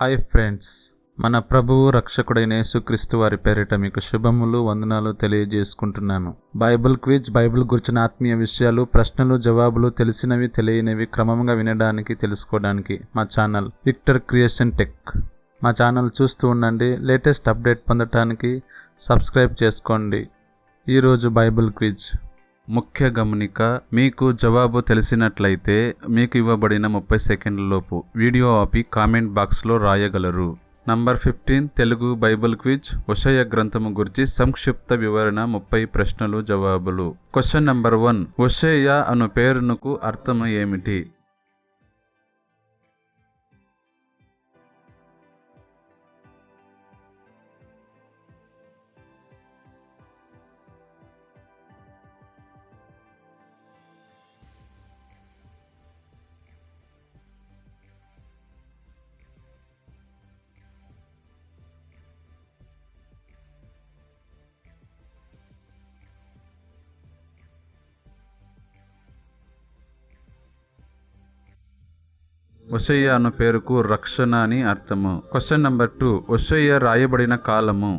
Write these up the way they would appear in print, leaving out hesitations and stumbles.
Hi friends, మన ప్రభువు రక్షకుడైన యేసుక్రీస్తు వారి పేరిట మీకు శుభములు వందనాలు తెలియజేసుకుంటున్నాను. బైబిల్ క్విజ్, బైబిల్ గురించిన ఆత్మీయ విషయాలు, ప్రశ్నలు, జవాబులు, తెలిసినవి తెలియనివి క్రమంగా వినడానికి, తెలుసుకోవడానికి మా ఛానల్ విక్టర్ క్రియేషన్ టెక్. మా ఛానల్ చూస్తూ ఉండండి. లేటెస్ట్ అప్డేట్ పొందటానికి సబ్స్క్రైబ్ చేసుకోండి. ఈరోజు బైబిల్ క్విజ్ ముఖ్య గమనిక: మీకు జవాబు తెలిసినట్లయితే మీకు ఇవ్వబడిన 30 సెకండ్లలోపు వీడియో ఆపి కామెంట్ బాక్స్లో రాయగలరు. Number 15 Telugu Bible quiz. హోషేయ గ్రంథము గురించి సంక్షిప్త వివరణ, 30 ప్రశ్నలు జవాబులు. Question number 1. హోషేయ అను పేరునకు అర్థము ఏమిటి? హోషేయ అను పేరుకు రక్షణ అని అర్థము. Question number 2. హోషేయ రాయబడిన కాలము.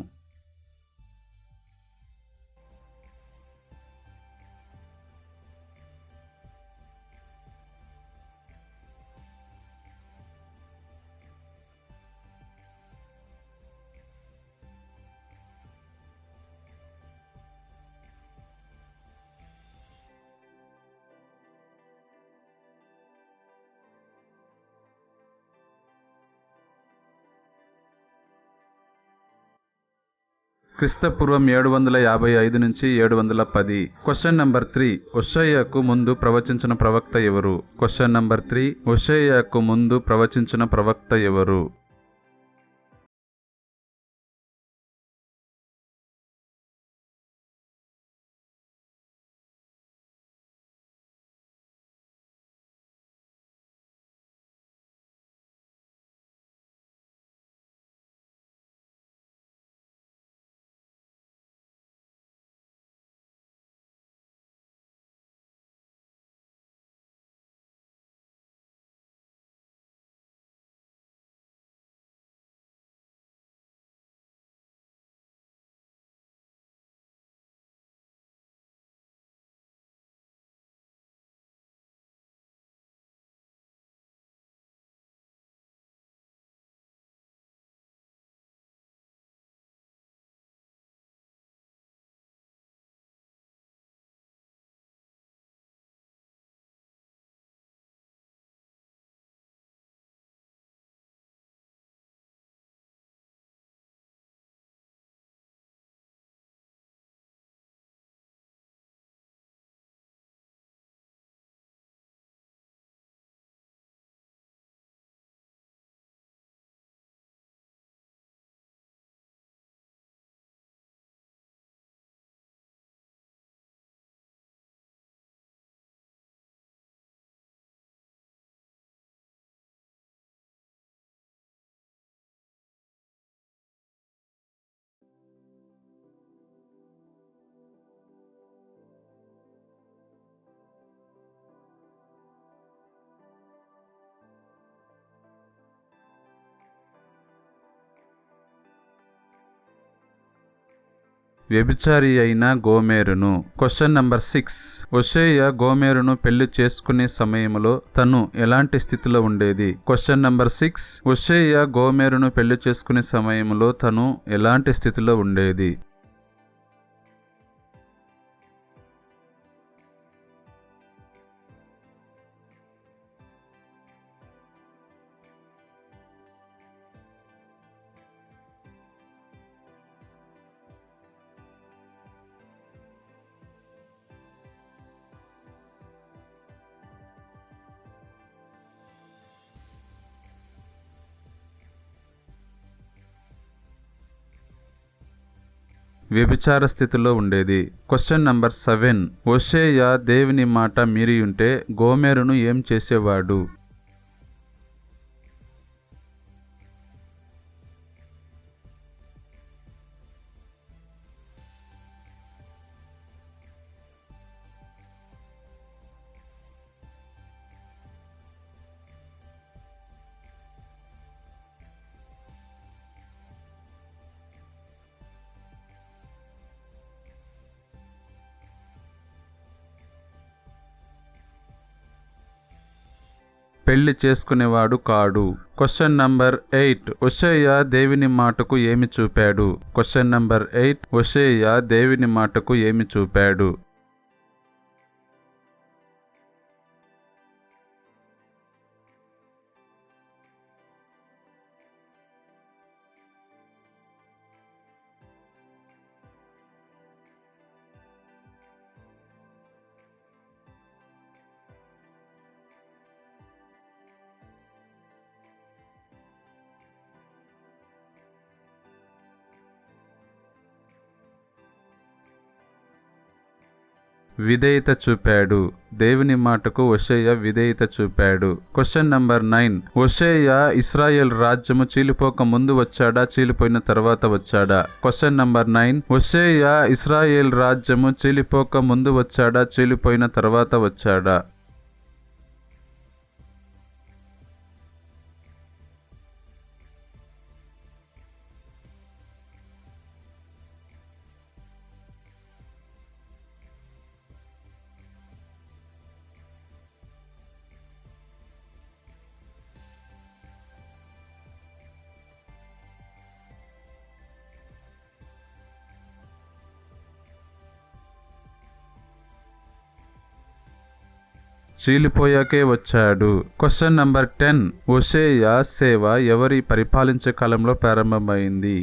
క్రీస్తపూర్వం 755 నుంచి 710. Question number 3. హోషేయకు ముందు ప్రవచించిన ప్రవక్త ఎవరు? Question number 3. హోషేయకు ముందు ప్రవచించిన ప్రవక్త ఎవరు? వ్యభిచారి అయిన గోమెరును. Question number 6. హోషేయ గోమెరును పెళ్లి చేసుకునే సమయంలో తను ఎలాంటి స్థితిలో ఉండేది? Question number 6. హోషేయ గోమెరును పెళ్లి చేసుకునే సమయంలో తను ఎలాంటి స్థితిలో ఉండేది? వ్యభిచార స్థితిలో ఉండేది. Question number 7. హోషేయ దేవుని మాట మీరియుంటే గోమెరును ఏం చేసేవాడు? పెళ్లి చేసుకునేవాడు కాడు. Question number 8. హోషేయ దేవుని మాటకు ఏమి చూపాడు? Question number 8. హోషేయ దేవుని మాటకు ఏమి చూపాడు? విధేయత చూపాడు. దేవుని మాటకు హోషేయ విధేయత చూపాడు. Question number 9. హోషేయ ఇశ్రాయేల్ రాజ్యము చీలిపోక ముందు వచ్చాడా, చీలిపోయిన తర్వాత వచ్చాడా? Question number 9. హోషేయ ఇశ్రాయేల్ రాజ్యము చీలిపోక ముందు వచ్చాడా, చీలిపోయిన తర్వాత వచ్చాడా? చీలిపోయాకే వచ్చాడు. Question number 10. హోషేయ సేవ ఎవరి పరిపాలించే కాలంలో ప్రారంభమైంది?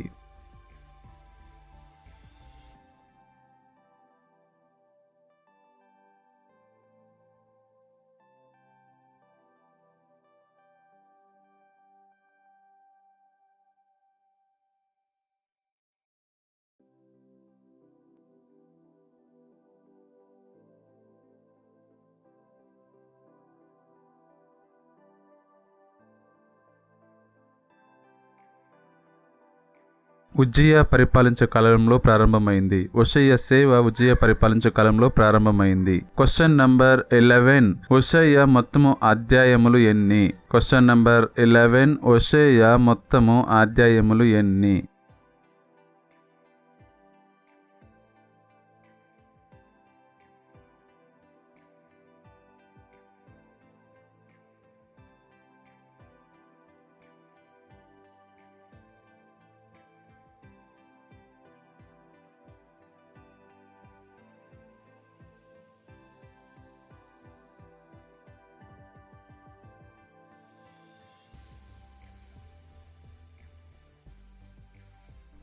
ఉజ్జియా పరిపాలించే కాలంలో ప్రారంభమైంది. హోషేయ సేవ ఉజ్జియా పరిపాలించే కాలంలో ప్రారంభమైంది. Question number 11. హోషేయ మొత్తము అధ్యాయములు ఎన్ని? Question number 11. హోషేయ మొత్తము అధ్యాయములు ఎన్ని?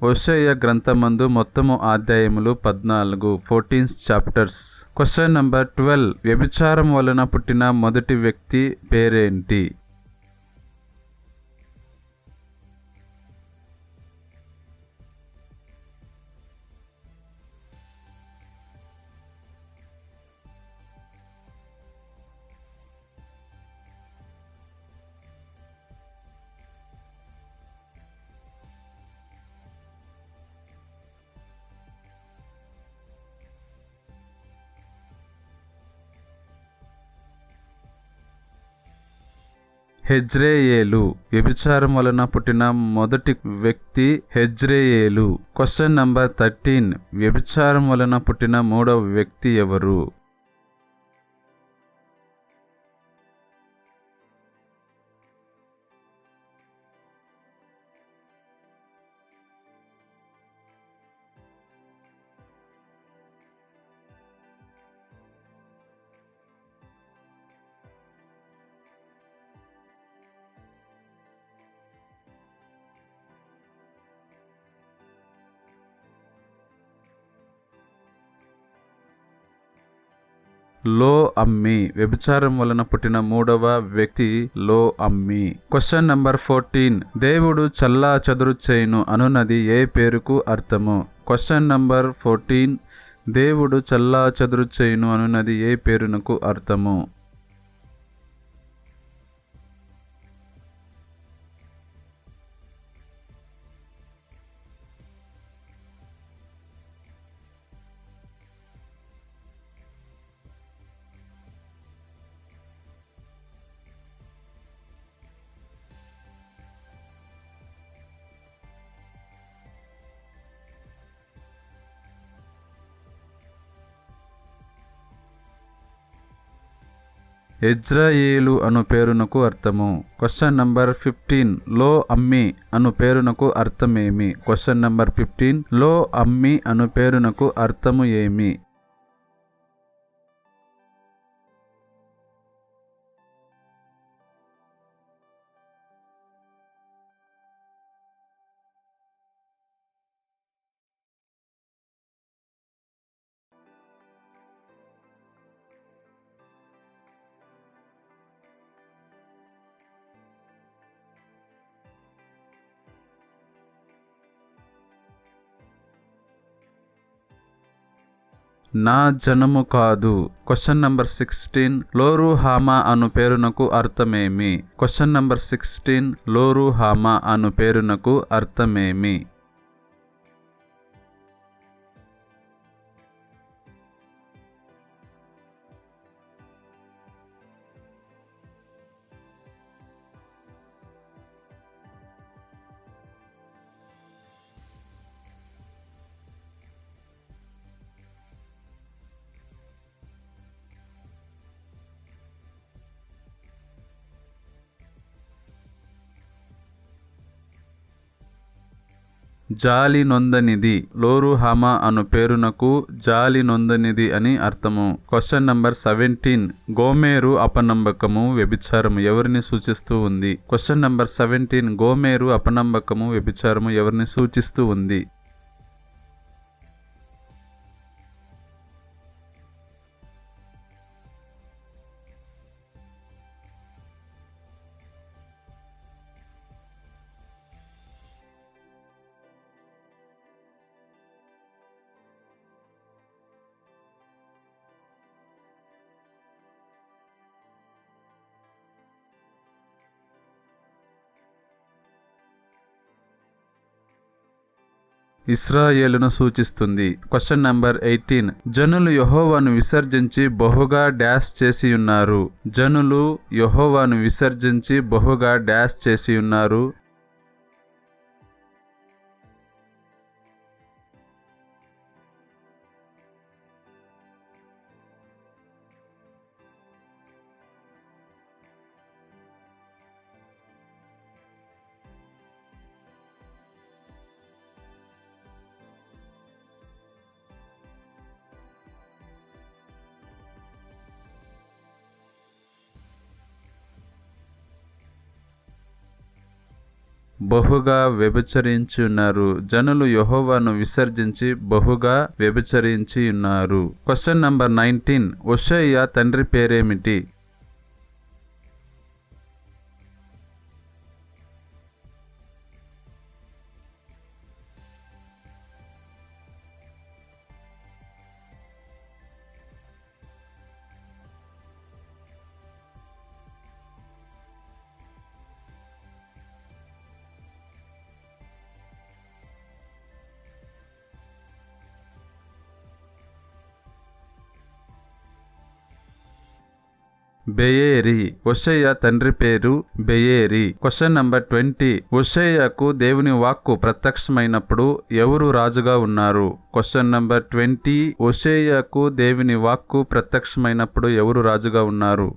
హోషేయ గ్రంథమందు మొత్తము అధ్యాయములు 14. 14 చాప్టర్స్. Question number 12. వ్యభిచారం వలన పుట్టిన మొదటి వ్యక్తి పేరేంటి? హెజ్రేయేలు. వ్యభిచారం వలన పుట్టిన మొదటి వ్యక్తి హెజ్రేయేలు. Question number 13. వ్యభిచారం వలన పుట్టిన మూడవ వ్యక్తి ఎవరు? లో అమ్మి. వ్యభిచారం వలన పుట్టిన మూడవ వ్యక్తి లో అమ్మి. Question number 14. దేవుడు చల్లా చదురు చేయును అనున్నది ఏ పేరుకు అర్థము? Question number 14. దేవుడు చల్లా చదురు చేయును అనున్నది ఏ పేరునకు అర్థము? ఇజ్రాయేలు అను పేరునకు అర్థము. Question number 15. లో అమ్మి అను పేరునకు అర్థమేమి? Question number 15. లో అమ్మి అను పేరునకు అర్థము ఏమి? నా జనము కాదు. Question number 16. లోరుహామా అను పేరునకు అర్థమేమి? Question number 16. లోరుహామా అను పేరునకు అర్థమేమి? జాలి నొందనిది. లోరుహామా అను పేరునకు జాలి నొందనిది అని అర్థము. Question number 17. గోమెరు అపనమ్మకము వ్యభిచారము ఎవరిని సూచిస్తూ ఉంది? Question number 17. గోమెరు అపనమ్మకము వ్యభిచారము ఎవరిని సూచిస్తూ ఉంది? ఇశ్రాయేలును సూచిస్తుంది. Question number 18. జనులు యెహోవాను విసర్జించి బహుగా డాష్ చేసియున్నారు. జనులు యెహోవాను విసర్జించి బహుగా డాష్ చేసియున్నారు. బహుగా వ్యభిచరించున్నారు. జనులు యెహోవాను విసర్జించి బహుగా వ్యభిచరించి ఉన్నారు. Question number 19. హోషేయ తండ్రి పేరేమిటి? బెయేరి. హోషేయ తండ్రి పేరు బెయేరి. Question number 20. హోషేయకు దేవుని వాక్కు ప్రత్యక్షమైనప్పుడు ఎవరు రాజుగా ఉన్నారు? Question number 20. హోషేయకు దేవుని వాక్కు ప్రత్యక్షమైనప్పుడు ఎవరు రాజుగా ఉన్నారు?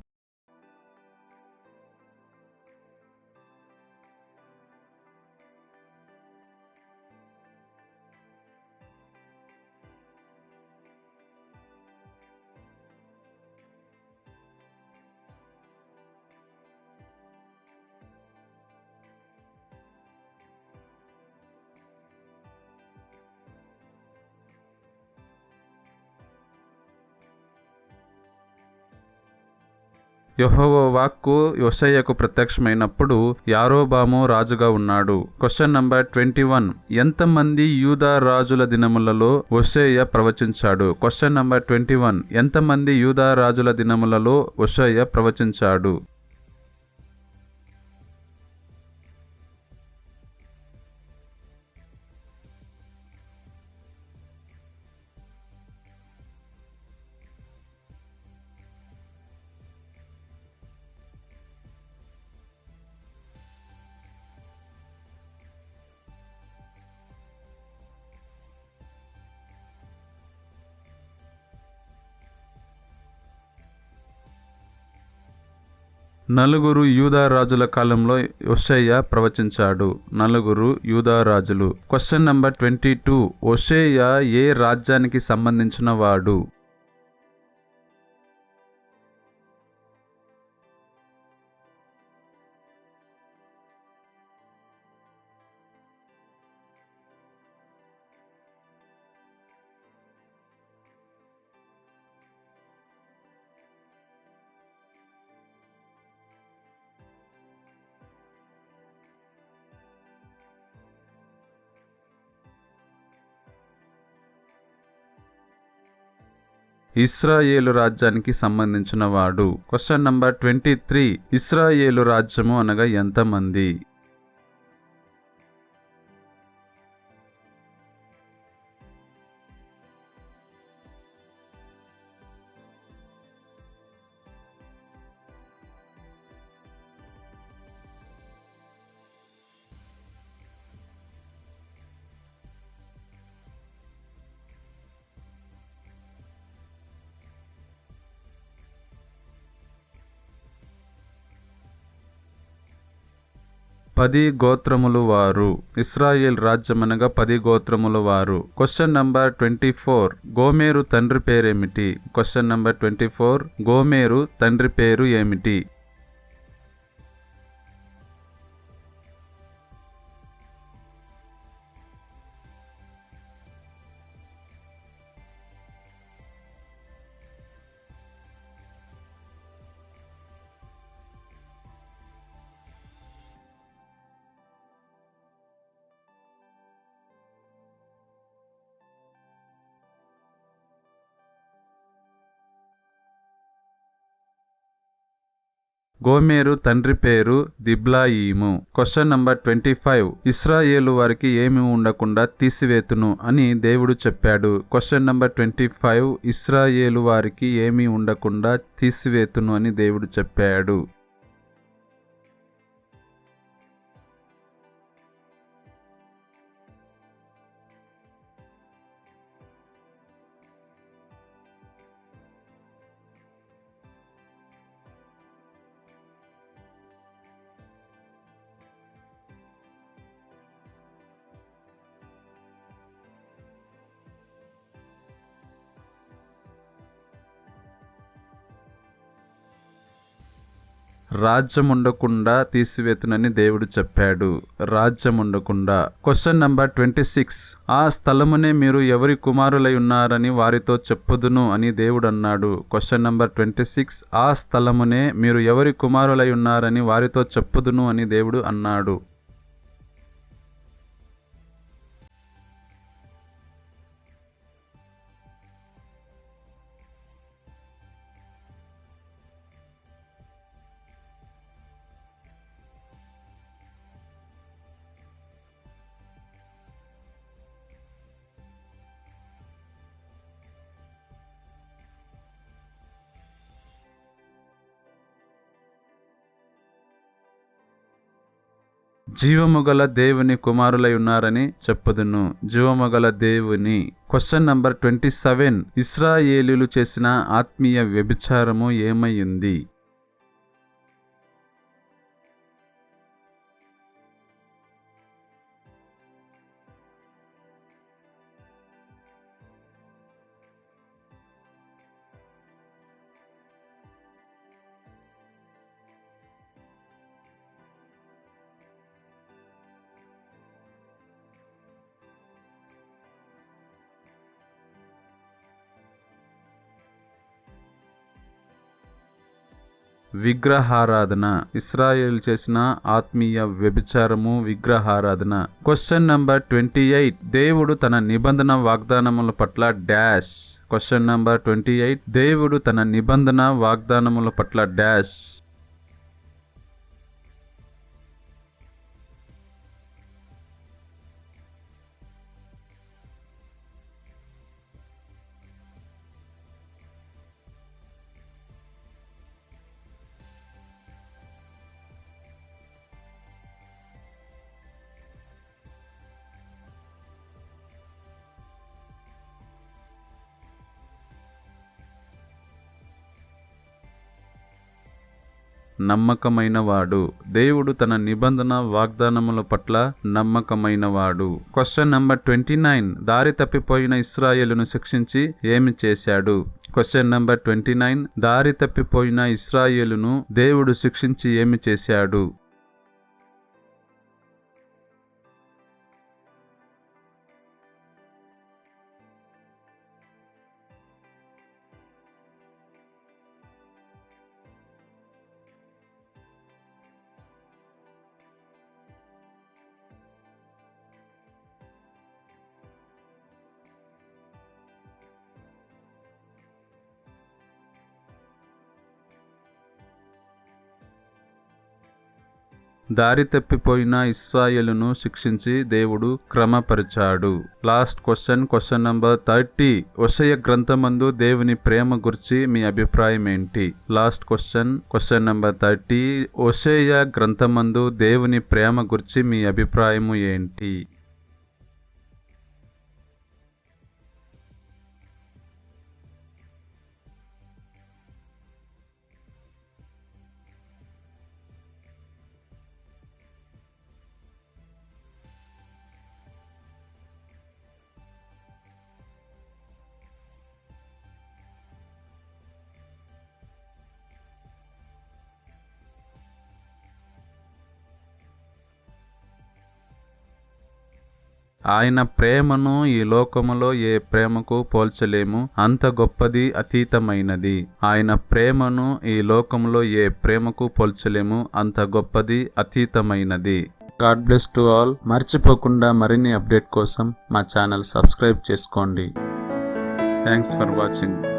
యెహోవా వాక్కు హోషేయకు ప్రత్యక్షమైనప్పుడు యారొబాము రాజుగా ఉన్నాడు. Question number 21. ఎంతమంది యూదా రాజుల దినములలో హోషేయ ప్రవచించాడు? Question number 21. ఎంతమంది యూదా రాజుల దినములలో హోషేయ ప్రవచించాడు? నలుగురు యూదా రాజుల కాలంలో హోషేయ ప్రవచించాడు. నలుగురు యూదా రాజులు. Question number 22. హోషేయ ఏ రాజ్యానికి సంబంధించిన వాడు? ఇశ్రాయేలు రాజ్యానికి సంబంధించిన వాడు. Question number 23. ఇశ్రాయేలు రాజ్యము అనగా ఎంతమంది? పది గోత్రములు వారు. ఇశ్రాయేల్ రాజ్యమనగా 10 గోత్రములు వారు. Question number 24. గోమెరు తండ్రి పేరేమిటి? Question number 24. గోమెరు తండ్రి పేరు ఏమిటి? గోమెరు తండ్రి పేరు దిబ్లాయిము. Question number 25. ఇశ్రాయేలు వారికి ఏమి ఉండకుండా తీసివేతును అని దేవుడు చెప్పాడు. Question number 25. ఇశ్రాయేలు వారికి ఏమి ఉండకుండా తీసివేతును అని దేవుడు చెప్పాడు. రాజ్యముండకుండా తీసివేతునని దేవుడు చెప్పాడు. రాజ్యముండకుండా. Question number 26. ఆ స్థలమునే మీరు ఎవరి కుమారులై ఉన్నారని వారితో చెప్పుదును అని దేవుడు అన్నాడు. Question number 26. ఆ స్థలమునే మీరు ఎవరి కుమారులై ఉన్నారని వారితో చెప్పుదును అని దేవుడు అన్నాడు. జీవముగల దేవుని కుమారులై ఉన్నారని చెప్పుదును. జీవముగల దేవుని. Question number 27. ఇశ్రాయేలీలు చేసిన ఆత్మీయ వ్యభిచారము ఏమైంది? విగ్రహారాధన. ఇశ్రాయేలు చేసిన ఆత్మీయ వ్యభిచారము విగ్రహారాధన. Question number 28. దేవుడు తన నిబంధన వాగ్దానముల పట్ల డాష్. Question number 28. దేవుడు తన నిబంధన వాగ్దానముల పట్ల డాష్. నమ్మకమైనవాడు. దేవుడు తన నిబంధన వాగ్దానముల పట్ల నమ్మకమైనవాడు. Question number 29. దారి తప్పిపోయిన ఇశ్రాయేలును శిక్షించి ఏమి చేశాడు? Question number 29. దారి తప్పిపోయిన ఇశ్రాయేలును దేవుడు శిక్షించి ఏమి చేశాడు? దారి తప్పిపోయిన ఇశ్రాయేలును శిక్షించి దేవుడు క్రమపరిచాడు. Last question, question number 30. హోషేయ గ్రంథమందు దేవుని ప్రేమ గురించి మీ అభిప్రాయం ఏంటి? Last question, question number 30. హోషేయ గ్రంథమందు దేవుని ప్రేమ గురించి మీ అభిప్రాయము ఏంటి? ఆయన ప్రేమను ఈ లోకములో ఏ ప్రేమకు పోల్చలేము, అంత గొప్పది, అతీతమైనది. ఆయన ప్రేమను ఈ లోకములో ఏ ప్రేమకు పోల్చలేము, అంత గొప్పది, అతీతమైనది. God bless to all. మర్చిపోకుండా మరిన్ని అప్డేట్ కోసం మా ఛానల్ సబ్స్క్రైబ్ చేసుకోండి. Thanks for watching.